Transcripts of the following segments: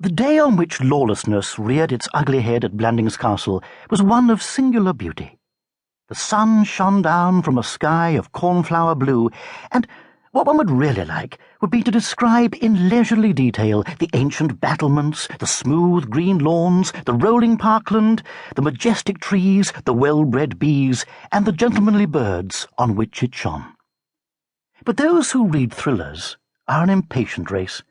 The day on which lawlessness reared its ugly head at Blandings Castle was one of singular beauty. The sun shone down from a sky of cornflower blue, and what one would really like would be to describe in leisurely detail the ancient battlements, the smooth green lawns, the rolling parkland, the majestic trees, the well-bred bees, and the gentlemanly birds on which it shone. But those who read thrillers are an impatient race.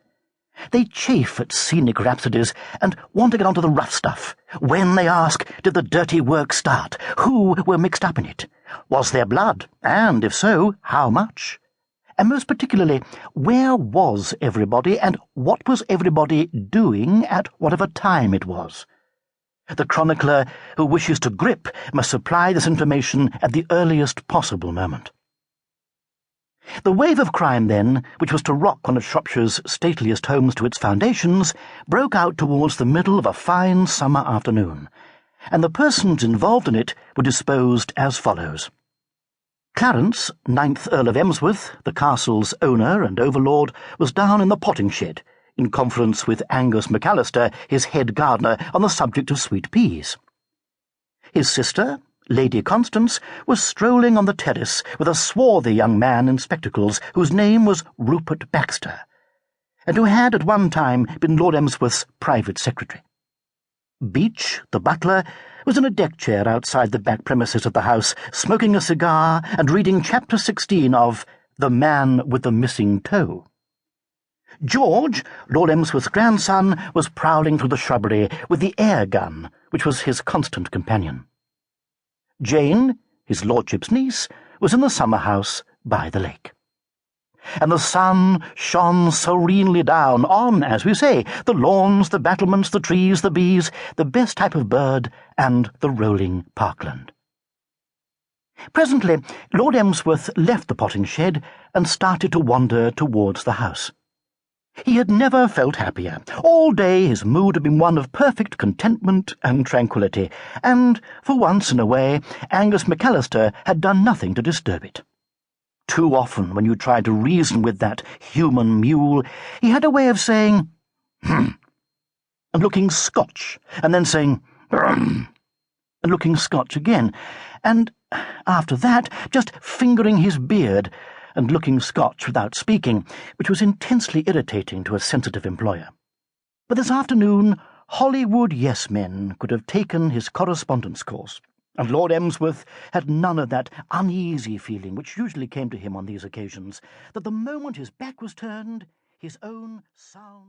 They chafe at scenic rhapsodies and want to get onto the rough stuff. When, they ask, did the dirty work start? Who were mixed up in it? Was there blood? And, if so, how much? And most particularly, where was everybody and what was everybody doing at whatever time it was? The chronicler who wishes to grip must supply this information at the earliest possible moment. The wave of crime, then, which was to rock one of Shropshire's stateliest homes to its foundations, broke out towards the middle of a fine summer afternoon, and the persons involved in it were disposed as follows. Clarence, 9th Earl of Emsworth, the castle's owner and overlord, was down in the potting shed, in conference with Angus McAllister, his head gardener, on the subject of sweet peas. His sister, Lady Constance, was strolling on the terrace with a swarthy young man in spectacles whose name was Rupert Baxter, and who had at one time been Lord Emsworth's private secretary. Beach, the butler, was in a deck chair outside the back premises of the house, smoking a cigar and reading Chapter 16 of The Man with the Missing Toe. George, Lord Emsworth's grandson, was prowling through the shrubbery with the air gun, which was his constant companion. Jane, his lordship's niece, was in the summer house by the lake. And the sun shone serenely down on, as we say, the lawns, the battlements, the trees, the bees, the best type of bird, and the rolling parkland. Presently, Lord Emsworth left the potting shed and started to wander towards the house. He had never felt happier. All day his mood had been one of perfect contentment and tranquillity, and, for once in a way, Angus McAllister had done nothing to disturb it. Too often, when you tried to reason with that human mule, he had a way of saying, and looking Scotch, and then saying, and looking Scotch again, and, after that, just fingering his beard, and looking Scotch without speaking, which was intensely irritating to a sensitive employer. But this afternoon, Hollywood yes-men could have taken his correspondence course, and Lord Emsworth had none of that uneasy feeling which usually came to him on these occasions, that the moment his back was turned, his own sound